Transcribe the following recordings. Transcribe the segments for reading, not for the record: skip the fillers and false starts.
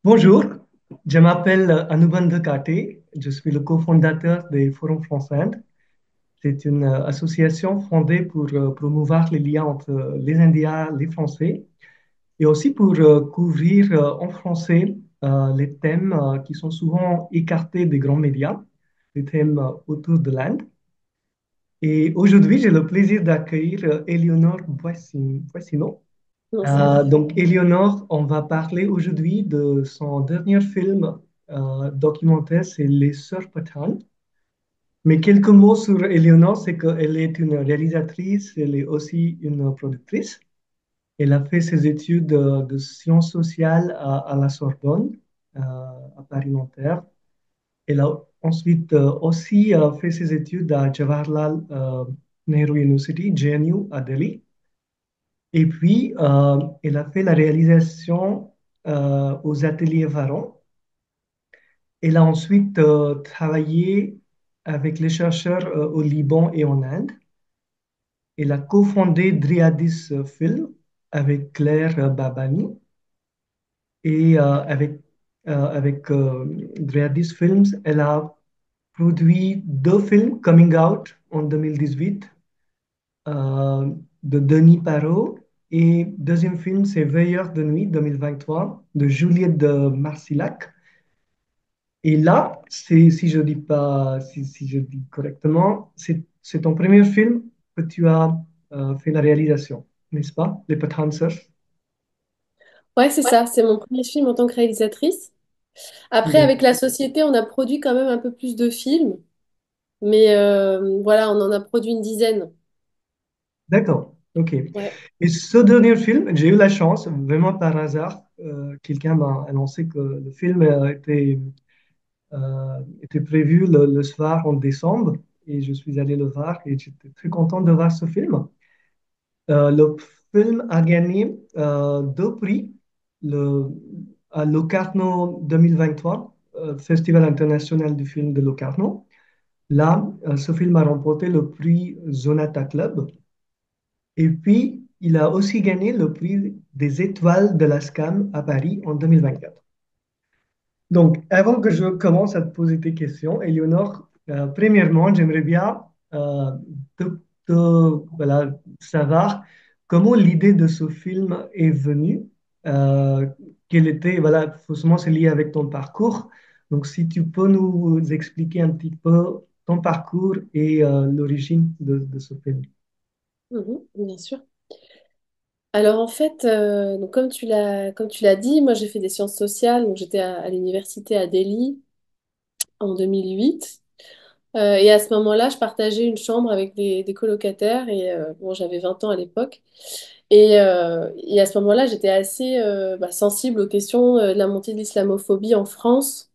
Bonjour, je m'appelle Anubandha Kate, je suis le cofondateur des Forums France Inde. C'est une association fondée pour promouvoir les liens entre les Indiens, les Français, et aussi pour couvrir en français les thèmes qui sont souvent écartés des grands médias, les thèmes autour de l'Inde. Et aujourd'hui, j'ai le plaisir d'accueillir Éléonore Boissineau. Bonjour. Donc, Éléonore, on va parler aujourd'hui de son dernier film documentaire, c'est Les Sœurs Pathan. Mais quelques mots sur Éléonore, c'est qu'elle est une réalisatrice, elle est aussi une productrice. Elle a fait ses études de sciences sociales à la Sorbonne, à Paris-Nanterre. Elle a ensuite aussi fait ses études à Jawaharlal Nehru University, JNU, à Delhi. Et puis, elle a fait la réalisation aux ateliers Varon. Elle a ensuite travaillé avec les chercheurs au Liban et en Inde. Elle a cofondé Driadis Film avec Claire Babani. Et avec Driadis Films, elle a produit deux films, Coming Out en 2018 euh, de Denis Parot. Et deuxième film, c'est Veilleurs de nuit 2023 de Juliette de Marcillac. Et là, si je dis pas, si je dis correctement, c'est ton premier film que tu as fait la réalisation, n'est-ce pas? Les Pathansers. Ouais, c'est ça, c'est mon premier film en tant que réalisatrice. Après, avec D'accord. la société, on a produit quand même un peu plus de films, mais voilà, on en a produit une dizaine. D'accord, ok. Ouais. Et ce dernier film, j'ai eu la chance, vraiment par hasard, quelqu'un m'a annoncé que le film était prévu le soir en décembre et je suis allé le voir et j'étais très content de voir ce film. Le film a gagné deux prix le, à Locarno 2023, Festival international du film de Locarno. Là, ce film a remporté le prix Zonata Club et puis il a aussi gagné le prix des étoiles de la SCAM à Paris en 2024. Donc, avant que je commence à te poser tes questions, Éléonore, premièrement, j'aimerais bien te, voilà, savoir comment l'idée de ce film est venue. Euh, Quel était, voilà, forcément, c'est lié avec ton parcours. Donc, si tu peux nous expliquer un petit peu ton parcours et l'origine de ce film. Mhm, bien sûr. Alors en fait, donc comme tu l'as dit, moi j'ai fait des sciences sociales, donc j'étais à l'université à Delhi en 2008. Et à ce moment-là, je partageais une chambre avec des colocataires et bon, j'avais 20 ans à l'époque. Et à ce moment-là, j'étais assez sensible aux questions de la montée de l'islamophobie en France.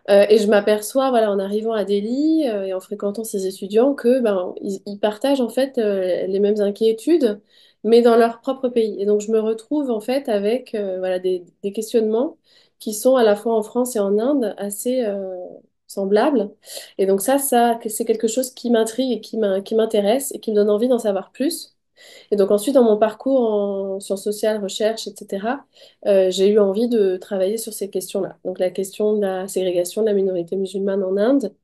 Et je m'aperçois, voilà, en arrivant à Delhi et en fréquentant ces étudiants, que ben, ils partagent en fait les mêmes inquiétudes, mais dans leur propre pays. Et donc je me retrouve en fait avec voilà, des questionnements qui sont à la fois en France et en Inde assez semblables. Et donc ça, c'est quelque chose qui m'intrigue et qui m'intéresse et qui me donne envie d'en savoir plus. Et donc ensuite, dans mon parcours en sciences sociales, recherche, etc., j'ai eu envie de travailler sur ces questions-là. Donc la question de la ségrégation de la minorité musulmane en Inde,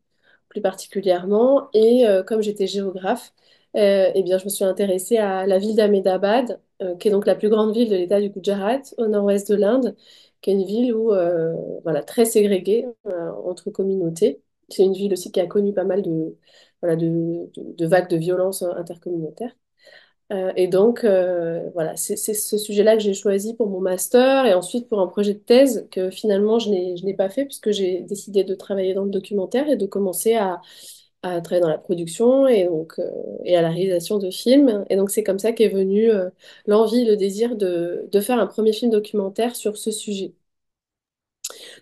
plus particulièrement. Et comme j'étais géographe, eh bien, je me suis intéressée à la ville d'Ahmedabad, qui est donc la plus grande ville de l'État du Gujarat, au nord-ouest de l'Inde, qui est une ville où, voilà, très ségrégée entre communautés. C'est une ville aussi qui a connu pas mal voilà, de vagues de violence intercommunautaires. Et donc, voilà, c'est ce sujet-là que j'ai choisi pour mon master et ensuite pour un projet de thèse que finalement je n'ai pas fait puisque j'ai décidé de travailler dans le documentaire et de commencer à travailler dans la production et, donc, et à la réalisation de films. Et donc, c'est comme ça qu'est venue l'envie, le désir de faire un premier film documentaire sur ce sujet.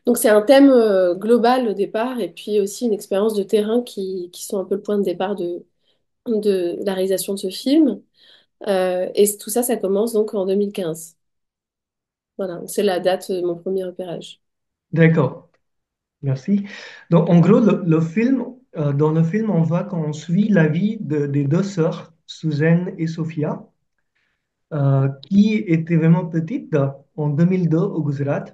Donc, c'est un thème global au départ et puis aussi une expérience de terrain qui sont un peu le point de départ de la réalisation de ce film. Et tout ça, ça commence donc en 2015. Voilà, c'est la date de mon premier repérage. D'accord, merci. Donc, en gros, dans le film, on voit qu'on suit la vie des deux sœurs, Suzanne et Sophia, qui étaient vraiment petites en 2002 au Gujarat,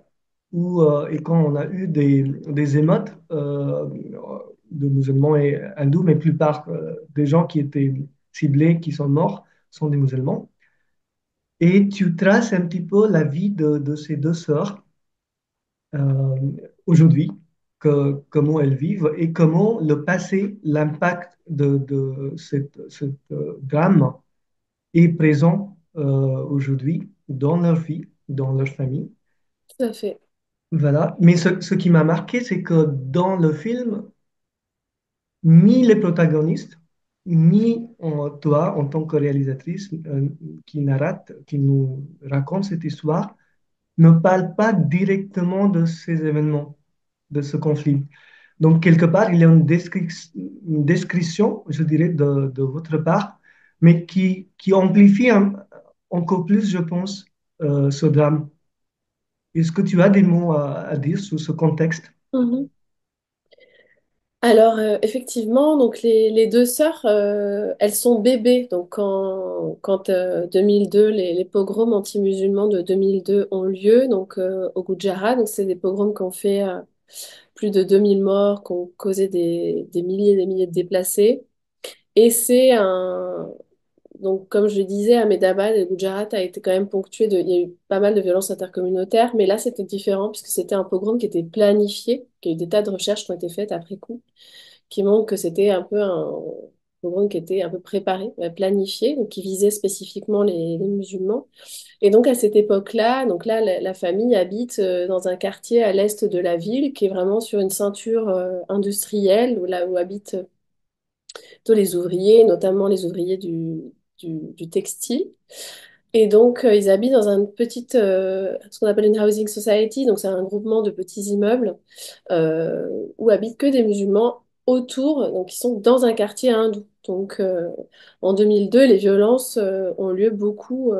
et quand on a eu des émeutes de musulmans et hindous, mais plupart des gens qui étaient ciblés, qui sont morts, sont des musulmans. Et tu traces un petit peu la vie de ces deux sœurs euh, aujourd'hui, comment elles vivent et comment le passé, l'impact de cette drame est présent aujourd'hui dans leur vie, dans leur famille. Tout à fait. Voilà. Mais ce qui m'a marqué, c'est que dans le film, ni les protagonistes, ni toi, en tant que réalisatrice qui narrate, qui nous raconte cette histoire, ne parlent pas directement de ces événements, de ce conflit. Donc, quelque part, il y a une description, je dirais, de votre part, mais qui amplifie encore plus, je pense, ce drame. Est-ce que tu as des mots à dire sur ce contexte? Mhm. Alors, effectivement, donc les deux sœurs, elles sont bébés. Donc, quand 2002, les pogroms anti-musulmans de 2002 ont lieu, donc au Gujarat, donc c'est des pogroms qui ont fait plus de 2000 morts, qui ont causé des milliers et des milliers de déplacés. Et c'est un, donc, comme je le disais, Ahmedabad et Gujarat a été quand même ponctué de. Il y a eu pas mal de violences intercommunautaires, mais là, c'était différent puisque c'était un pogrom qui était planifié, qu'il y a eu des tas de recherches qui ont été faites après coup, qui montrent que c'était un peu un pogrom qui était un peu préparé, planifié, donc qui visait spécifiquement les musulmans. Et donc, à cette époque-là, donc là, la famille habite dans un quartier à l'est de la ville, qui est vraiment sur une ceinture industrielle, là où habitent plutôt les ouvriers, notamment les ouvriers du textile. Et donc, ils habitent dans une petite, ce qu'on appelle une housing society, donc c'est un groupement de petits immeubles où habitent que des musulmans autour, donc ils sont dans un quartier hindou. Donc, en 2002, les violences ont lieu beaucoup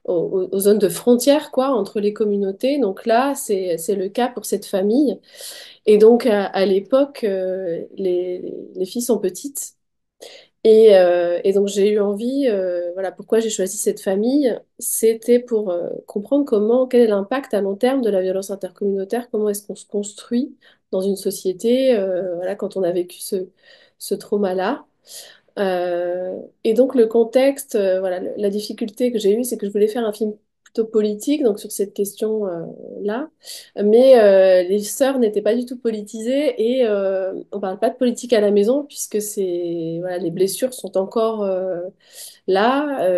aux zones de frontière, quoi, entre les communautés. Donc là, c'est le cas pour cette famille. Et donc, à l'époque, les filles sont petites. Et donc j'ai eu envie, voilà, pourquoi j'ai choisi cette famille, c'était pour comprendre quel est l'impact à long terme de la violence intercommunautaire, comment est-ce qu'on se construit dans une société, voilà, quand on a vécu ce trauma-là. Et donc le contexte, voilà, la difficulté que j'ai eue, c'est que je voulais faire un film plutôt politique, donc sur cette question-là, mais les sœurs n'étaient pas du tout politisées et on parle pas de politique à la maison puisque voilà, les blessures sont encore là.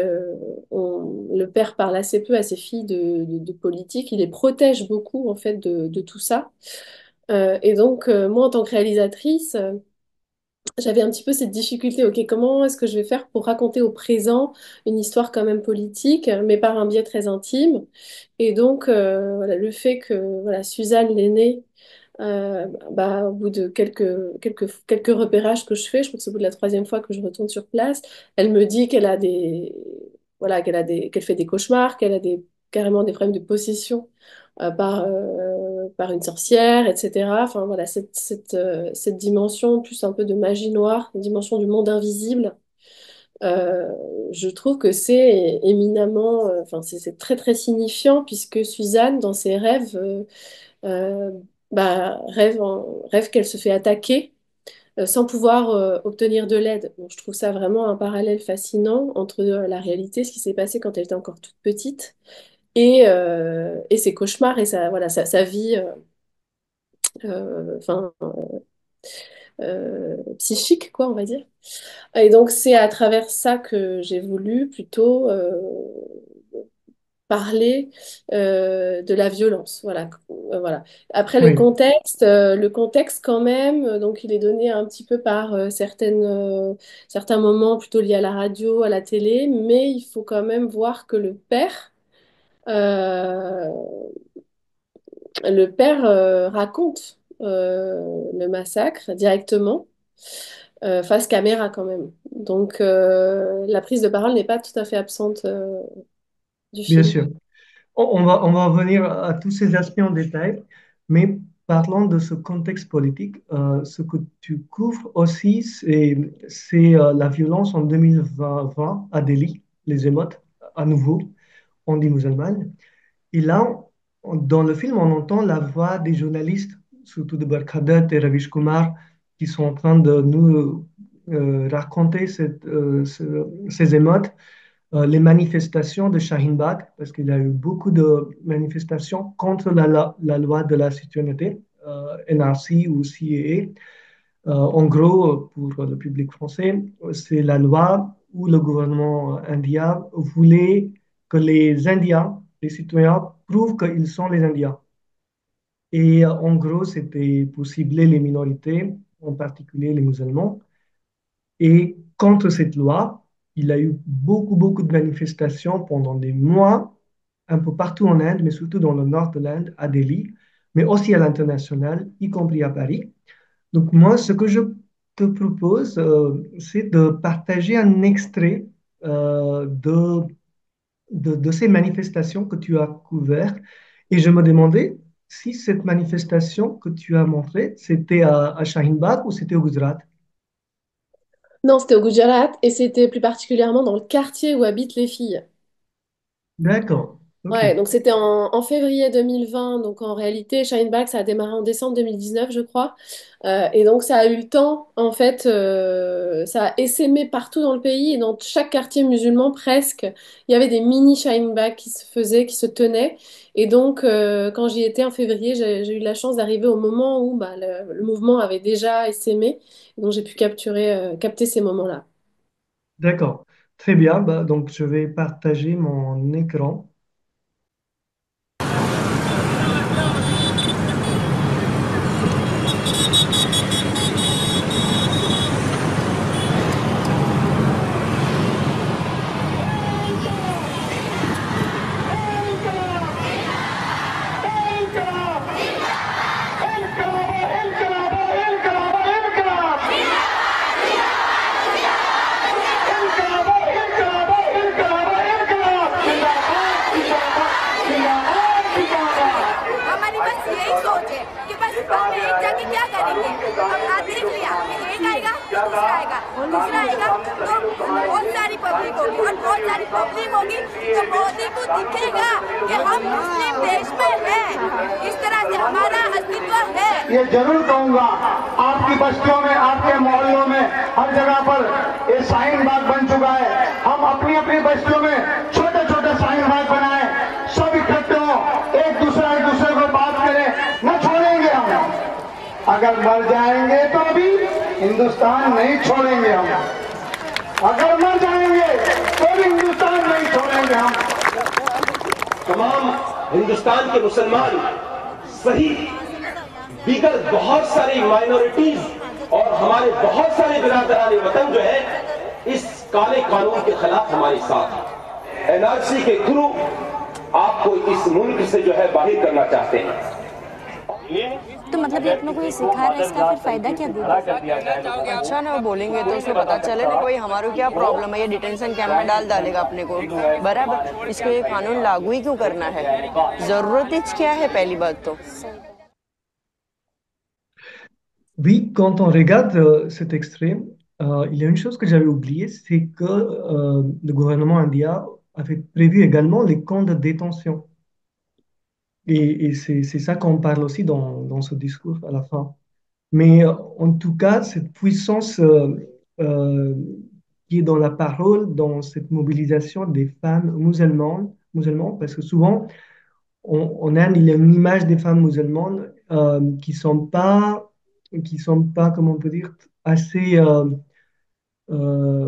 Le père parle assez peu à ses filles de politique, il les protège beaucoup en fait de tout ça. Et donc moi en tant que réalisatrice, j'avais un petit peu cette difficulté, ok, comment est-ce que je vais faire pour raconter au présent une histoire quand même politique, mais par un biais très intime. Et donc, voilà, le fait que voilà, Suzanne l'aînée, bah, au bout de quelques repérages que je fais, je crois que c'est au bout de la troisième fois que je retourne sur place, elle me dit qu'elle a voilà, qu'elle fait des cauchemars, qu'elle a carrément des problèmes de possession par une sorcière, etc. Enfin voilà, cette dimension plus un peu de magie noire, une dimension du monde invisible, euh, je trouve que c'est éminemment, enfin c'est très très signifiant puisque Suzanne, dans ses rêves, euh, bah, rêve qu'elle se fait attaquer sans pouvoir obtenir de l'aide. Donc, je trouve ça vraiment un parallèle fascinant entre la réalité, ce qui s'est passé quand elle était encore toute petite, et ses cauchemars et sa vie enfin, psychique, quoi, on va dire. Et donc, c'est à travers ça que j'ai voulu plutôt parler de la violence. Voilà. Voilà. Après, Oui, le contexte quand même, donc il est donné un petit peu par certains moments plutôt liés à la radio, à la télé, mais il faut quand même voir que euh, le père raconte le massacre directement face caméra quand même. Donc la prise de parole n'est pas tout à fait absente du bien film. sûr. On va revenir à tous ces aspects en détail, mais parlons de ce contexte politique. Ce que tu couvres aussi, c'est la violence en 2020 à Delhi, les émeutes, à nouveau, on dit musulmane. Et là, dans le film, on entend la voix des journalistes, surtout de Barkhadat et Ravish Kumar, qui sont en train de nous raconter ces émeutes, les manifestations de Shaheen Bagh, parce qu'il y a eu beaucoup de manifestations contre la loi de la citoyenneté, NRC ou CAA. En gros, pour le public français, c'est la loi où le gouvernement indien voulait que les Indiens, les citoyens, prouvent qu'ils sont les Indiens. Et en gros, c'était pour cibler les minorités, en particulier les musulmans. Et contre cette loi, il y a eu beaucoup de manifestations pendant des mois, un peu partout en Inde, mais surtout dans le nord de l'Inde, à Delhi, mais aussi à l'international, y compris à Paris. Donc moi, ce que je te propose, c'est de partager un extrait de ces manifestations que tu as couvertes. Et je me demandais si cette manifestation que tu as montrée, c'était à Shaheen Bagh ou c'était au Gujarat. Non, c'était au Gujarat et c'était plus particulièrement dans le quartier où habitent les filles. D'accord, ok. Ouais, donc c'était en février 2020. Donc en réalité, Shine Back, ça a démarré en décembre 2019, je crois. Et donc ça a eu le temps, en fait, ça a essaimé partout dans le pays et dans chaque quartier musulman presque, il y avait des mini Shine Back qui se faisaient, qui se tenaient. Et donc quand j'y étais en février, j'ai eu la chance d'arriver au moment où bah, le mouvement avait déjà essaimé. Donc j'ai pu capter ces moments-là. D'accord. Très bien. Bah, donc, je vais partager mon écran. हमारी बस यही सोच है कि बस हम एक जाके क्या करेंगे। हमने देख लिया कि एक आएगा फिर दूसरा आएगा तो बहुत सारी पब्लिक होगी और बहुत सारी पब्लिक होगी तो मोदी को दिखेगा कि हम मुस्लिम देश में हैं, इस तरह से हमारा अस्तित्व है। ये जरूर कहूंगा, आपकी बस्तियों में, आपके मोहल्लों में, हर जगह पर ये शाहीन बाग बन चुका है। हम अपनी अपनी बस्तियों में छोटे छोटे शाहीन बाग बनाए, सब इकट्ठे हो, एक दूसरे को बात करें, न छोड़ेंगे हम। अगर मर जाएंगे तो भी हिंदुस्तान नहीं छोड़ेंगे हम। अगर मर जाएंगे तो भी हिंदुस्तान नहीं छोड़ेंगे हम। तमाम हिंदुस्तान के मुसलमान सही दीगर बहुत सारी माइनॉरिटीज और हमारे बहुत सारे बिरादरान वतन जो है इस काले कानून के खिलाफ हमारे साथ हैं। एनआरसी के थ्रू आपको इस मुल्क से जो है बाहर करना चाहते हैं। तो मतलब ये अपनों को ये सिखा रहा है, इसका फिर फायदा क्या देगा? अच्छा ना, वो बोलेंगे तो उसको पता चले ना कोई हमारे क्या प्रॉब्लम है, ये डिटेंशन कैंप में डालेगा अपने को बराबर। इसको ये कानून लागू ही क्यों करना है, जरूरत ही क्या है पहली बात तो। Oui, quand on regarde cet extrait, il y a une chose que j'avais oubliée, c'est que le gouvernement indien avait prévu également les camps de détention. Et c'est ça qu'on parle aussi dans ce discours à la fin. Mais en tout cas, cette puissance euh, qui est dans la parole, dans cette mobilisation des femmes musulmanes, parce que souvent, en Inde, il y a une image des femmes musulmanes qui sont pas, comment on peut dire, assez euh,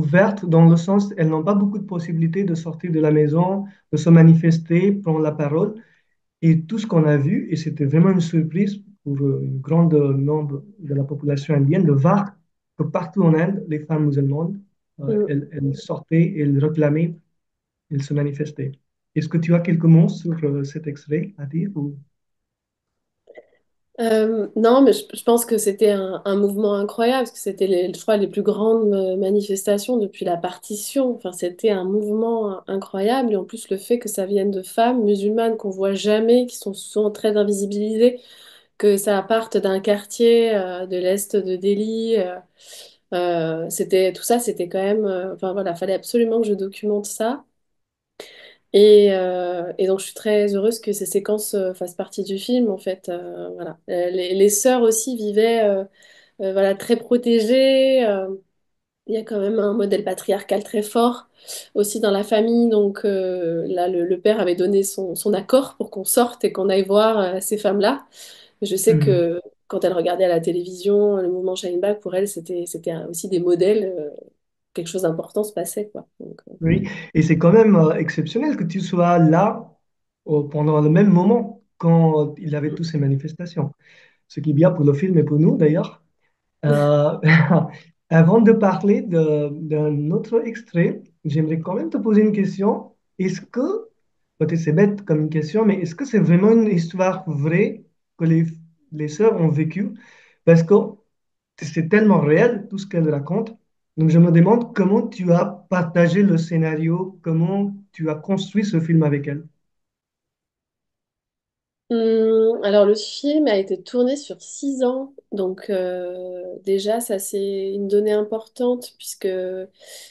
ouvertes dans le sens, elles n'ont pas beaucoup de possibilités de sortir de la maison, de se manifester, prendre la parole. Et tout ce qu'on a vu, et c'était vraiment une surprise pour une grande nombre de la population indienne, de voir que partout en Inde, les femmes musulmanes, elles sortaient, elles réclamaient, elles se manifestaient. Est-ce que tu as quelques mots sur cet extrait à dire ou... Non, mais je pense que c'était un mouvement incroyable, parce que c'était, je crois, les plus grandes manifestations depuis la partition. Enfin, c'était un mouvement incroyable. Et en plus, le fait que ça vienne de femmes musulmanes qu'on voit jamais, qui sont souvent très invisibilisées, que ça parte d'un quartier de l'est de Delhi. C'était, tout ça, c'était quand même... enfin, voilà, fallait absolument que je documente ça. Et donc, je suis très heureuse que ces séquences fassent partie du film, en fait. Voilà. Les sœurs aussi vivaient voilà, très protégées. Il y a quand même un modèle patriarcal très fort aussi dans la famille. Donc là, le père avait donné son accord pour qu'on sorte et qu'on aille voir ces femmes-là. Je sais Mhm. que quand elle regardait à la télévision le mouvement Shine Back, pour elle, c'était aussi des modèles. Quelque chose d'important se passait, quoi. Donc, Oui, et c'est quand même exceptionnel que tu sois là pendant le même moment quand il avait toutes ces manifestations. Ce qui est bien pour le film et pour nous d'ailleurs. Euh, Avant de parler d'un autre extrait, j'aimerais quand même te poser une question. Est-ce que, peut-être c'est bête comme une question, mais est-ce que c'est vraiment une histoire vraie que les sœurs ont vécue? Parce que c'est tellement réel tout ce qu'elles racontent. Donc je me demande comment tu as partagé le scénario, comment tu as construit ce film avec elles. Alors le film a été tourné sur 6 ans, donc déjà ça c'est une donnée importante puisque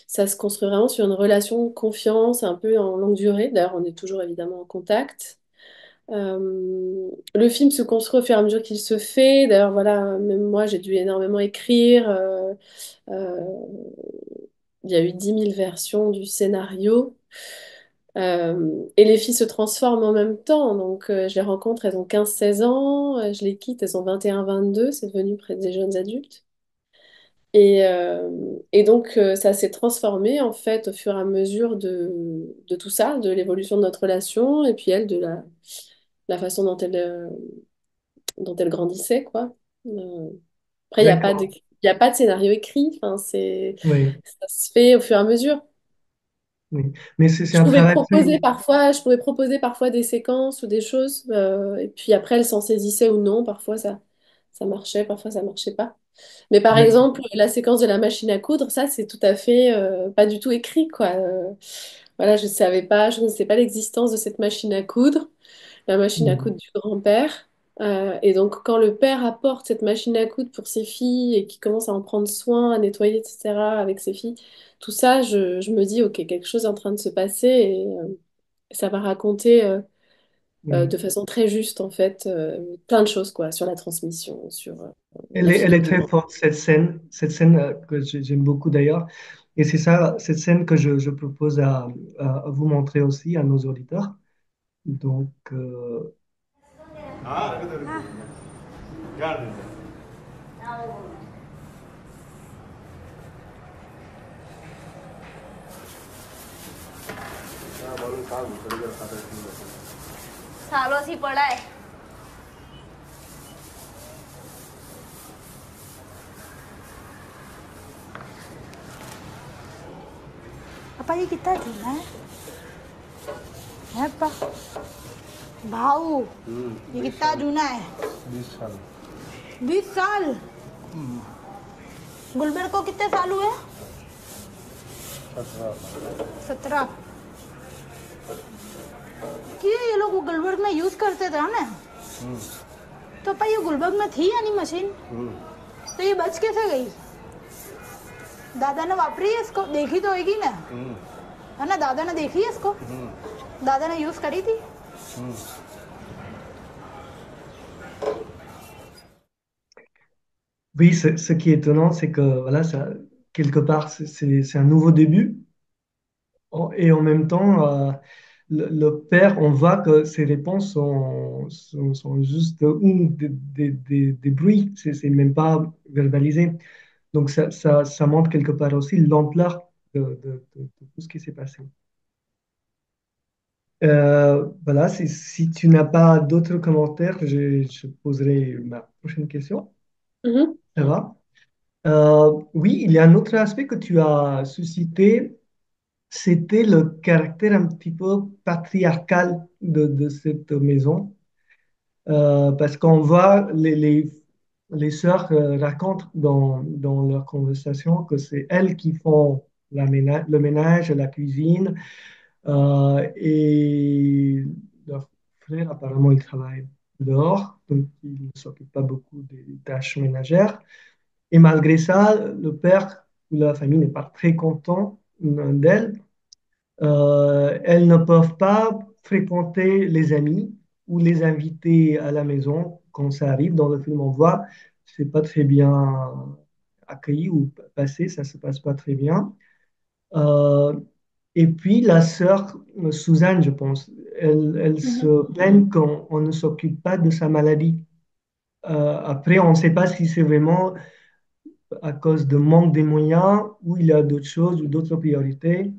ça se construit vraiment sur une relation de confiance un peu en longue durée. D'ailleurs on est toujours évidemment en contact. Le film se construit au fur et à mesure qu'il se fait. D'ailleurs voilà, même moi j'ai dû énormément écrire. Euh, il y a eu 10 000 versions du scénario. Et les filles se transforment en même temps. Donc, je les rencontre, elles ont 15 16 ans. Je les quitte, elles ont 21 22. C'est devenu près des jeunes adultes. Et donc, ça s'est transformé, en fait, au fur et à mesure de tout ça, de l'évolution de notre relation, et puis elle, de la façon dont elle grandissait, quoi. Après, D'accord. il y a pas de scénario écrit. Enfin, Oui, ça se fait au fur et à mesure. oui. Mais c'est un travail très... Je pouvais proposer parfois des séquences ou des choses, et puis après, elle s'en saisissait ou non. Parfois, ça marchait, parfois, ça marchait pas. Mais par D'accord. exemple, la séquence de la machine à coudre, ça, c'est tout à fait pas du tout écrit, quoi. Voilà, je ne sais pas l'existence de cette machine à coudre, la machine à Mhm. coudre du grand-père. Et donc, quand le père apporte cette machine à coudre pour ses filles et qu'il commence à en prendre soin, à nettoyer, etc., avec ses filles, tout ça, je me dis, OK, quelque chose est en train de se passer et ça va raconter Oui. de façon très juste, en fait, plein de choses, quoi, sur la transmission, sur Elle est très l'affirmement. forte, cette scène que j'aime beaucoup d'ailleurs. Et c'est ça, cette scène que je propose à vous montrer aussi, à nos auditeurs. Donc, सालों से पड़ा है। पापा ये कितना झूला है पापा भाऊ ये कितना जूना है 20 साल 20 साल गुलबर्ग को कितने साल हुए 17 कि ये लोग वो गुलबर्ग में यूज करते थे ना तो पापा ये गुलबर्ग में थी या नहीं मशीन तो ये बच कैसे गई दादा ने वापरी है इसको देखी तो होगी ना है ना दादा ने देखी है इसको दादा ने यूज करी थी oui, ce qui est étonnant, c'est que voilà, ça, quelque part, c'est un nouveau début. Et en même temps, le père, on voit que ses réponses sont juste des bruits, c'est même pas verbalisé. Donc ça montre quelque part aussi l'ampleur de tout ce qui s'est passé. Voilà, si tu n'as pas d'autres commentaires, je poserai ma prochaine question. Mhm, Ça va? Oui, il y a un autre aspect que tu as suscité, c'était le caractère un petit peu patriarcal de cette maison. Parce qu'on voit les sœurs racontent dans leur conversation que c'est elles qui font le ménage, la cuisine, et leur frère, apparemment, il travaille dehors, donc il ne s'occupe pas beaucoup des tâches ménagères. Et malgré ça, le père ou la famille n'est pas très content d'elle. elles ne peuvent pas fréquenter les amis ou les inviter à la maison quand ça arrive. Dans le film, on voit, c'est pas très bien accueilli ou passé, ça se passe pas très bien. Euh, et puis la sœur Suzanne, je pense, elle Mhm. se plaint qu'on on ne s'occupe pas de sa maladie. Après, on ne sait pas si c'est vraiment à cause de manque de moyens ou il y a d'autres choses ou d'autres priorités.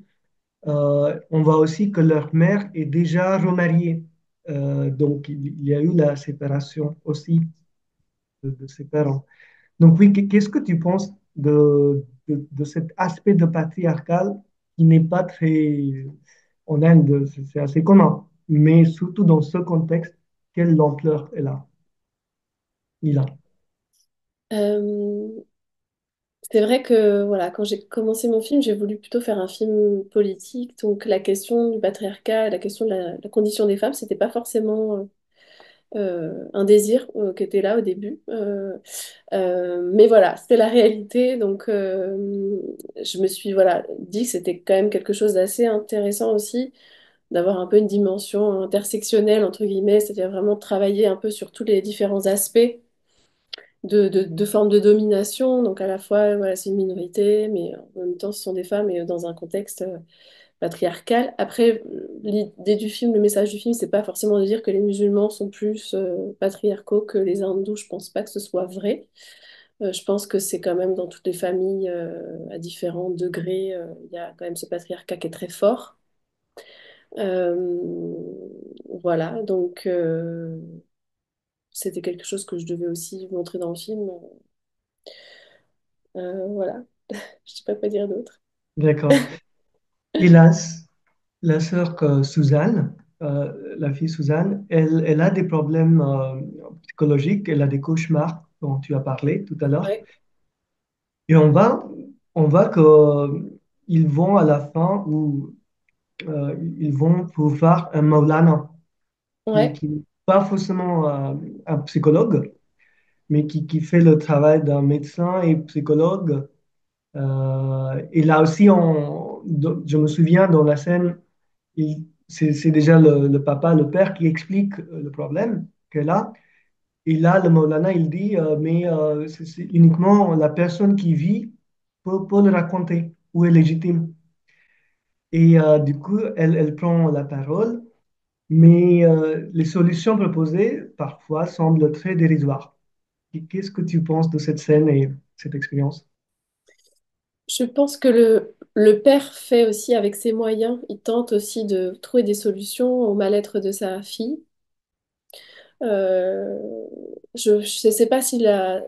On voit aussi que leur mère est déjà remariée. Donc, il y a eu la séparation aussi de ses parents. Donc, oui, qu'est-ce que tu penses de cet aspect de patriarcal qui n'est pas très... En Inde, c'est assez commun, mais surtout dans ce contexte, quelle ampleur il a. Euh, c'est vrai que voilà, quand j'ai commencé mon film, j'ai voulu plutôt faire un film politique. Donc la question du patriarcat, la question de la condition des femmes, c'était pas forcément un désir qui était là au début. Mais voilà, c'était la réalité. Donc je me suis voilà, dit que c'était quand même quelque chose d'assez intéressant aussi, d'avoir un peu une dimension intersectionnelle, entre guillemets, c'est-à-dire vraiment travailler un peu sur tous les différents aspects de formes de domination. Donc à la fois, voilà, c'est une minorité, mais en même temps, ce sont des femmes et dans un contexte patriarcal. Après, l'idée du film, le message du film, c'est pas forcément de dire que les musulmans sont plus patriarcaux que les hindous. Je pense pas que ce soit vrai. Je pense que c'est quand même dans toutes les familles, à différents degrés, il y a quand même ce patriarcat qui est très fort. Voilà, donc c'était quelque chose que je devais aussi montrer dans le film. Voilà, je sais pas quoi dire d'autre. D'accord. Hélas, la sœur Suzanne, la fille Suzanne, elle a des problèmes psychologiques, elle a des cauchemars dont tu as parlé tout à l'heure. Ouais, Et on voit que ils vont à la fin où ils vont pour voir un Maulana ouais. qui n'est pas forcément un psychologue, mais qui fait le travail d'un médecin et psychologue. Et là aussi, je me souviens dans la scène, c'est déjà le papa, le père qui explique le problème qu'elle a. Et là, le Maulana, il dit, mais c'est uniquement la personne qui vit peut le raconter, ou est légitime. Et du coup, elle prend la parole, mais les solutions proposées, parfois, semblent très dérisoires. Qu'est-ce que tu penses de cette scène et cette expérience? Je pense que le père fait aussi avec ses moyens. Il tente aussi de trouver des solutions au mal-être de sa fille. Euh, je ne sais pas si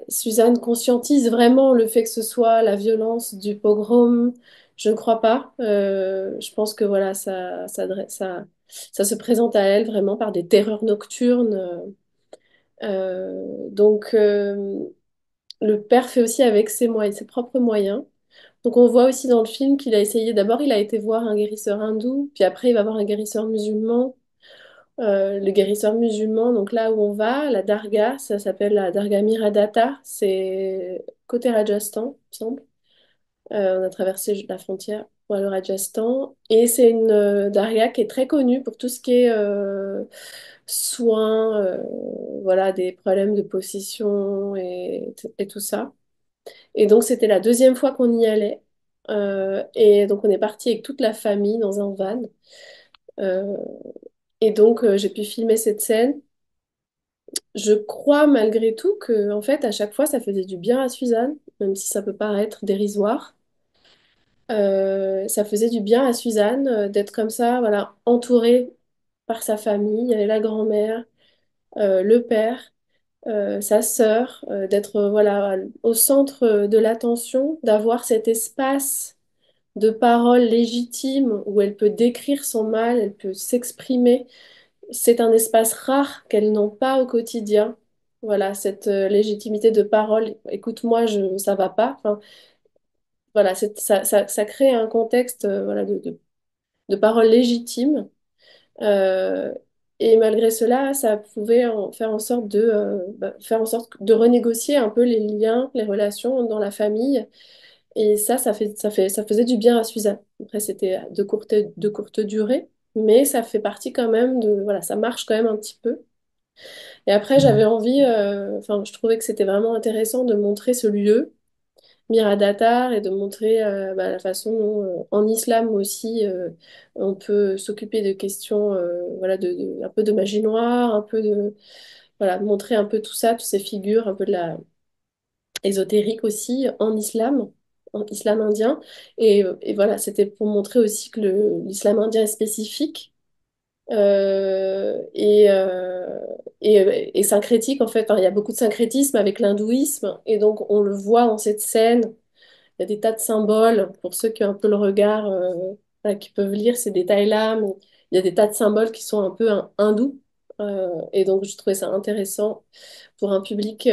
Suzanne conscientise vraiment le fait que ce soit la violence du pogrom. Je ne crois pas. Je pense que voilà, ça se présente à elle vraiment par des terreurs nocturnes. Donc, le père fait aussi avec ses moyens, ses propres moyens. Donc on voit aussi dans le film qu'il a essayé, d'abord il a été voir un guérisseur hindou, puis après il va voir un guérisseur musulman. Le guérisseur musulman, donc là où on va, la darga, ça s'appelle la darga Miradatta, c'est côté Rajasthan, il me semble. On a traversé la frontière pour aller au Rajasthan. Et c'est une darga qui est très connue pour tout ce qui est soins, voilà, des problèmes de possession et tout ça. Et donc, c'était la deuxième fois qu'on y allait. Et donc, on est parti avec toute la famille dans un van. Euh, et donc, j'ai pu filmer cette scène. Je crois malgré tout que, en fait, à chaque fois, ça faisait du bien à Suzanne, même si ça peut paraître dérisoire. Ça faisait du bien à Suzanne d'être comme ça, voilà, entourée par sa famille. Il y avait la grand-mère, le père, sa sœur, d'être voilà, au centre de l'attention, d'avoir cet espace de parole légitime où elle peut décrire son mal, elle peut s'exprimer. C'est un espace rare qu'elles n'ont pas au quotidien. Voilà, cette légitimité de parole. Écoute-moi, ça va pas. Enfin, voilà, ça crée un contexte voilà, de parole légitime. Euh, et malgré cela, ça pouvait faire en sorte faire en sorte de renégocier un peu les liens, les relations dans la famille Et ça faisait du bien à Suzanne. Après, c'était de courte durée, mais ça fait partie quand même voilà, ça marche quand même un petit peu. Et après, j'avais envie, enfin, je trouvais que c'était vraiment intéressant de montrer ce lieu, Miradatar, et de montrer la façon dont, en islam aussi, on peut s'occuper de questions, voilà, un peu de magie noire, un peu voilà, montrer un peu tout ça, toutes ces figures, un peu de la ésotérique aussi en islam indien. Et voilà, c'était pour montrer aussi que l'islam indien est spécifique et syncrétique en fait. Enfin, il y a beaucoup de syncrétisme avec l'hindouisme et donc on le voit dans cette scène. Il y a des tas de symboles pour ceux qui ont un peu le regard, voilà, qui peuvent lire ces détails-là. Mais il y a des tas de symboles qui sont un peu hindous. Et donc je trouvais ça intéressant pour un public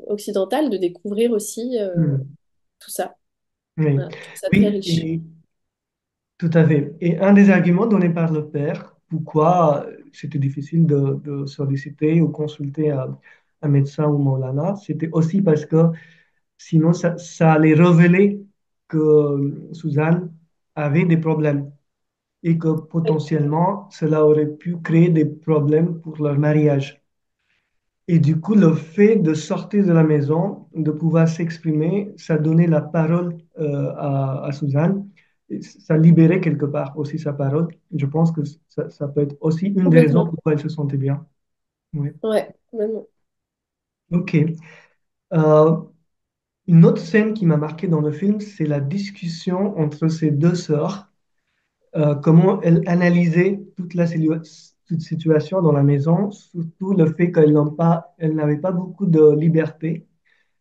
occidental de découvrir aussi Hmm. tout ça. Oui, Voilà, je trouve ça très oui, riche. et tout à fait. Et un des arguments donnés par le père, pourquoi c'était difficile de solliciter ou consulter un médecin ou Maulana, c'était aussi parce que sinon ça allait révéler que Suzanne avait des problèmes et que potentiellement cela aurait pu créer des problèmes pour leur mariage. Et du coup, le fait de sortir de la maison, de pouvoir s'exprimer, ça donnait la parole à Suzanne. Et ça libérait quelque part aussi sa parole. Je pense que ça peut être aussi une des raisons Complètement. pourquoi elle se sentait bien. Oui. Ouais, complètement. Ok. Euh, une autre scène qui m'a marqué dans le film, c'est la discussion entre ces deux sœurs. Comment elles analysaient toute situation dans la maison, surtout le fait elles n'avaient pas beaucoup de liberté.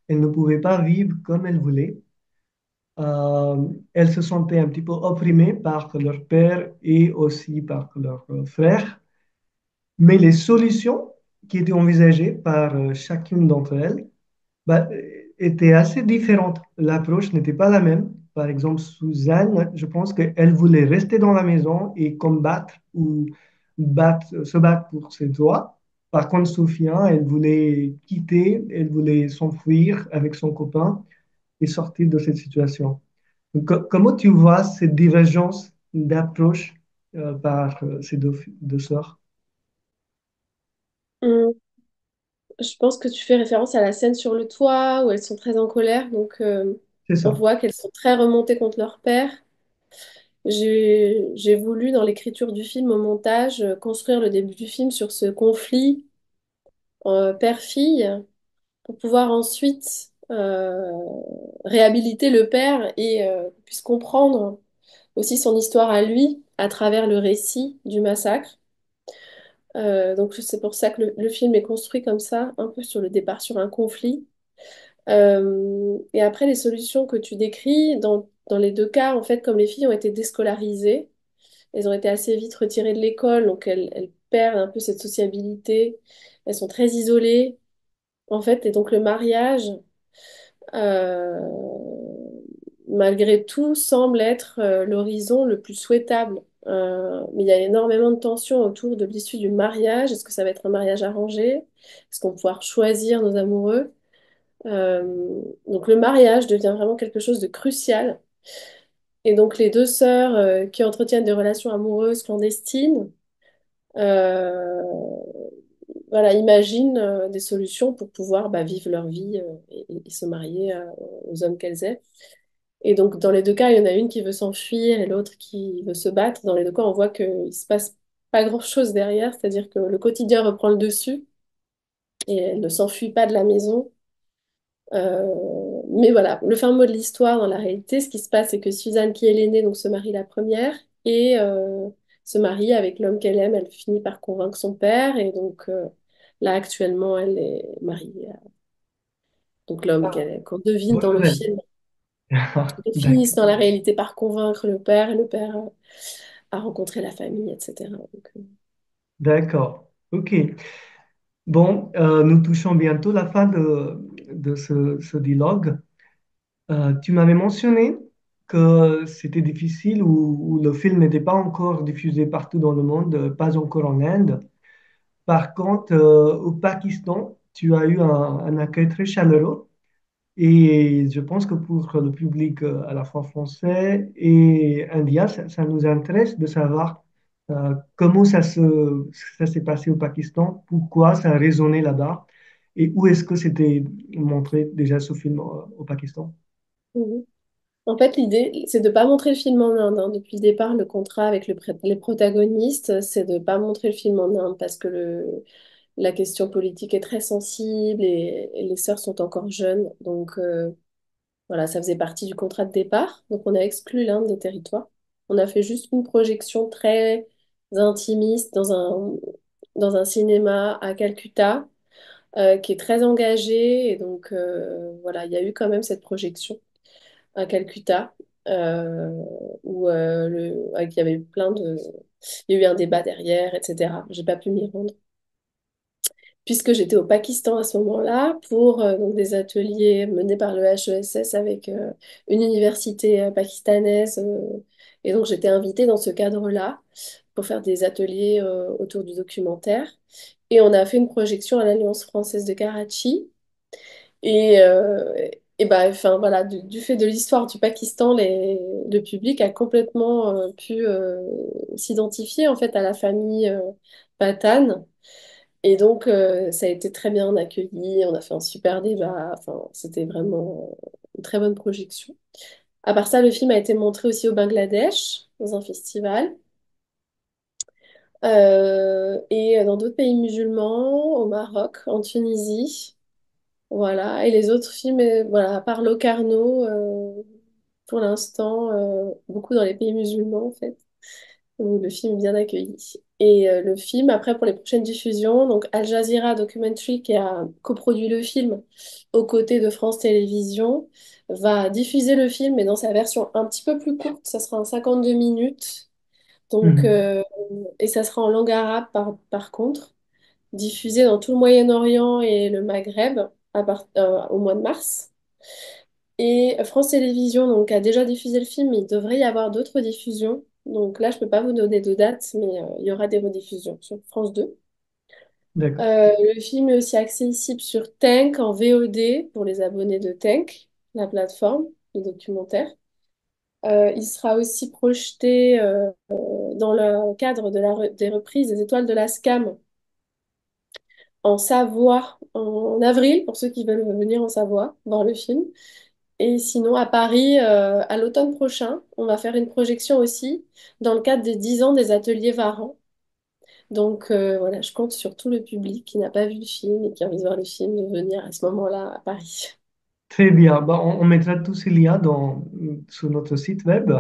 Elles ne pouvaient pas vivre comme elles voulaient. Elles se sentaient un petit peu opprimées par leur père et aussi par leur frère. Mais les solutions qui étaient envisagées par chacune d'entre elles bah, étaient assez différentes. L'approche n'était pas la même. Par exemple, Suzanne, je pense qu'elle voulait rester dans la maison et combattre ou se battre pour ses droits. Par contre, Sophia, elle voulait quitter, elle voulait s'enfuir avec son copain et sortir de cette situation. Donc, comment tu vois cette divergence d'approche par ces deux sœurs? Hum, Je pense que tu fais référence à la scène sur le toit où elles sont très en colère. Donc, C'est on ça. voit qu'elles sont très remontées contre leur père. J'ai voulu, dans l'écriture du film, au montage, construire le début du film sur ce conflit père-fille pour pouvoir ensuite réhabiliter le père et qu'on puisse comprendre aussi son histoire à lui à travers le récit du massacre. Donc c'est pour ça que le film est construit comme ça, un peu sur le départ, sur un conflit. Et après, les solutions que tu décris, dans les deux cas, en fait, comme les filles ont été déscolarisées, elles ont été assez vite retirées de l'école, donc elles perdent un peu cette sociabilité, elles sont très isolées, en fait, et donc le mariage, malgré tout, semble être l'horizon le plus souhaitable. Mais il y a énormément de tensions autour de l'issue du mariage. Est-ce que ça va être un mariage arrangé? Est-ce qu'on va pouvoir choisir nos amoureux? Euh, donc le mariage devient vraiment quelque chose de crucial. Et donc les deux sœurs qui entretiennent des relations amoureuses clandestines, euh, voilà, imaginent des solutions pour pouvoir vivre leur vie et se marier aux hommes qu'elles aiment. Et donc, dans les deux cas, il y en a une qui veut s'enfuir et l'autre qui veut se battre. Dans les deux cas, on voit qu'il se passe pas grand-chose derrière, c'est-à-dire que le quotidien reprend le dessus et elle ne s'enfuit pas de la maison. Mais voilà, le fin mot de l'histoire, dans la réalité, ce qui se passe, c'est que Suzanne, qui est l'aînée, donc se marie la première et se marie avec l'homme qu'elle aime. Elle finit par convaincre son père et donc là, actuellement, elle est mariée à donc l'homme qu'on devine Bonne dans le nouvelle. film. Ils finissent D'accord. dans la réalité par convaincre le père et le père a rencontré la famille, etc. Donc, D'accord. OK. Bon, nous touchons bientôt la fin de ce dialogue. Tu m'avais mentionné que c'était difficile ou le film n'était pas encore diffusé partout dans le monde, pas encore en Inde. Par contre, au Pakistan, tu as eu un accueil très chaleureux. Et je pense que pour le public à la fois français et indien, ça nous intéresse de savoir comment ça s'est passé au Pakistan, pourquoi ça a résonné là-bas et où est-ce que c'était montré déjà ce film au Pakistan. Mhm. En fait, l'idée, c'est de pas montrer le film en Inde, hein. Depuis le départ, le contrat avec les protagonistes, c'est de pas montrer le film en Inde parce que la question politique est très sensible et les sœurs sont encore jeunes. Donc, voilà, ça faisait partie du contrat de départ. Donc, on a exclu l'Inde des territoires. On a fait juste une projection très intimiste dans un cinéma à Calcutta, qui est très engagé. Et donc, voilà, il y a eu quand même cette projection à Calcutta, euh, où il y avait eu il y a eu un débat derrière, etc. J'ai pas pu m'y rendre puisque j'étais au Pakistan à ce moment-là pour donc des ateliers menés par le HESS avec une université pakistanaise. Et donc j'étais invitée dans ce cadre-là pour faire des ateliers autour du documentaire. Et on a fait une projection à l'Alliance française de Karachi. Et, et bah, enfin, voilà, du fait de l'histoire du Pakistan, le public a complètement pu s'identifier en fait à la famille Pathan. Et donc, ça a été très bien accueilli. On a fait un super débat. Enfin, c'était vraiment une très bonne projection. À part ça, le film a été montré aussi au Bangladesh, dans un festival, et dans d'autres pays musulmans, au Maroc, en Tunisie. Voilà. Et les autres films, voilà, à part Locarno, pour l'instant, beaucoup dans les pays musulmans, en fait, où le film est bien accueilli. Et le film, après, pour les prochaines diffusions, donc Al Jazeera Documentary, qui a coproduit le film aux côtés de France Télévisions, va diffuser le film, mais dans sa version un petit peu plus courte, ça sera en 52 minutes. Donc, Mhm. et ça sera en langue arabe par contre, diffusé dans tout le Moyen-Orient et le Maghreb au mois de mars. Et France Télévisions donc, a déjà diffusé le film, mais il devrait y avoir d'autres diffusions. Donc là, je ne peux pas vous donner de date, mais il y aura des rediffusions sur France 2. D'accord. Le film est aussi accessible sur Tank en VOD pour les abonnés de Tank, la plateforme de documentaire. Il sera aussi projeté dans le cadre des reprises des Étoiles de la SCAM en Savoie en avril, pour ceux qui veulent venir en Savoie voir le film. Et sinon, à Paris, à l'automne prochain, on va faire une projection aussi dans le cadre des 10 ans des ateliers Varan. Donc voilà, je compte sur tout le public qui n'a pas vu le film et qui a envie de voir le film de venir à ce moment-là à Paris. Très bien. Bah, on mettra tous ces liens sur notre site web.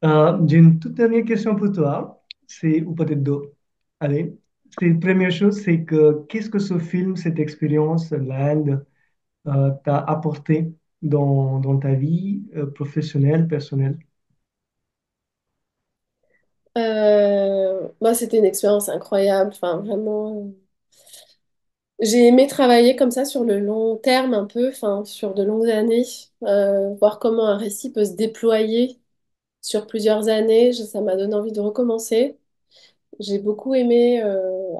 J'ai une toute dernière question pour toi. C'est, ou peut-être deux. Allez. C'est la première chose, c'est que qu'est-ce que ce film, cette expérience, l'Inde, t'a apporté dans ta vie professionnelle, personnelle? Moi, c'était une expérience incroyable. Enfin, vraiment, j'ai aimé travailler comme ça sur le long terme un peu, enfin, sur de longues années, voir comment un récit peut se déployer sur plusieurs années. Ça m'a donné envie de recommencer. J'ai beaucoup aimé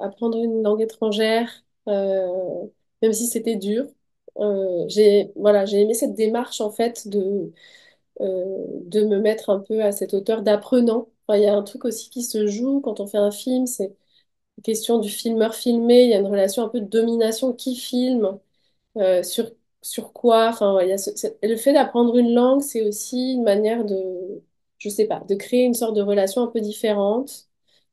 apprendre une langue étrangère, même si c'était dur. J'ai aimé cette démarche en fait de me mettre un peu à cette hauteur d'apprenant. Enfin, il y a un truc aussi qui se joue quand on fait un film, c'est la question du filmeur filmé. Il y a une relation un peu de domination qui filme, euh, sur, sur quoi. Enfin, ouais, il y a et le fait d'apprendre une langue, c'est aussi une manière je sais pas, de créer une sorte de relation un peu différente,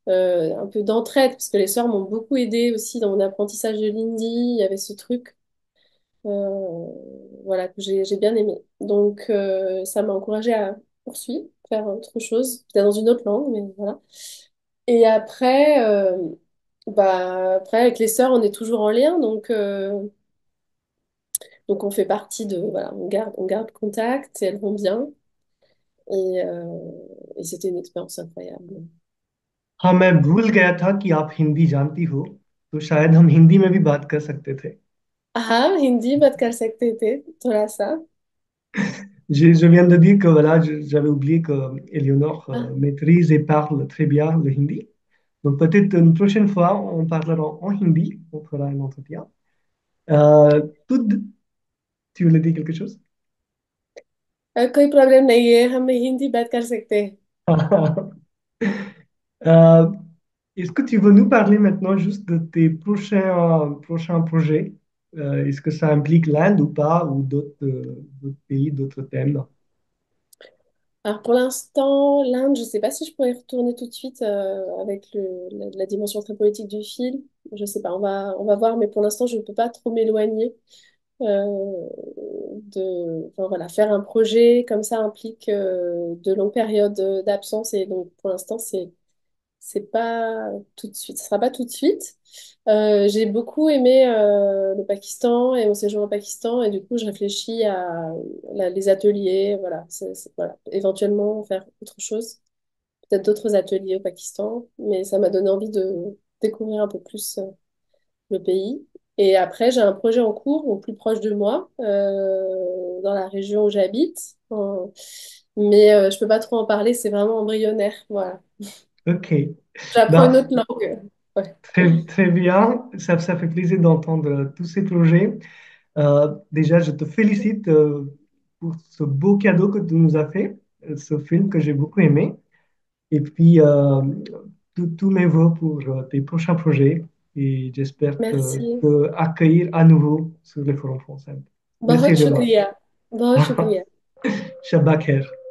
un peu d'entraide, parce que les sœurs m'ont beaucoup aidé aussi dans mon apprentissage de l'hindi. Il y avait ce truc, voilà, que j'ai bien aimé. Donc, ça m'a encouragée à poursuivre, faire autre chose, peut-être dans une autre langue, mais voilà. Et après, avec les sœurs, on est toujours en lien, donc on fait partie voilà, on garde contact et elles vont bien. Et, et c'était une expérience incroyable. हाँ, मैं भूल गया था कि आप हिंदी जानती हो, तो शायद हम हिंदी में भी बात कर सकते थे। Ah, Hindi, baat kar sakte the, thoda sa. Je viens de dire que voilà, j'avais oublié que Eleonore Ah, maîtrise et parle très bien le hindi. Donc peut-être une prochaine fois, on parlera en hindi, on fera un entretien. Euh, tout, Tu voulais dire quelque chose? कोई प्रॉब्लम नहीं है, हम हिंदी बात कर सकते हैं। Euh, est-ce que tu veux nous parler maintenant juste de tes prochains projets? Est-ce que ça implique l'Inde ou pas, ou d'autres pays, d'autres thèmes? Alors pour l'instant, l'Inde, je ne sais pas si je pourrais y retourner tout de suite avec la dimension très politique du film. Je sais pas, on va voir, mais pour l'instant, je ne peux pas trop m'éloigner. Enfin, voilà, faire un projet comme ça implique de longues périodes d'absence et donc pour l'instant, c'est pas tout de suite. Ce sera pas tout de suite. J'ai beaucoup aimé le Pakistan et mon séjour au Pakistan et du coup, je réfléchis à les ateliers, voilà, voilà, éventuellement faire autre chose, peut-être d'autres ateliers au Pakistan, mais ça m'a donné envie de découvrir un peu plus le pays. Et après, j'ai un projet en cours, au plus proche de moi, dans la région où j'habite. Mais je peux pas trop en parler, c'est vraiment embryonnaire. Voilà. Ok. J'apprends une Bah, autre langue. Ouais. très bien. Ça fait plaisir d'entendre tous ces projets. Déjà, je te félicite pour ce beau cadeau que tu nous as fait, ce film que j'ai beaucoup aimé. Et puis, tous mes voeux pour tes prochains projets. Et j'espère Merci. te accueillir à nouveau sur les forums français. Merci बहुत Adela. शुक्रिया बहुत शुक्रिया Shabbat Kher.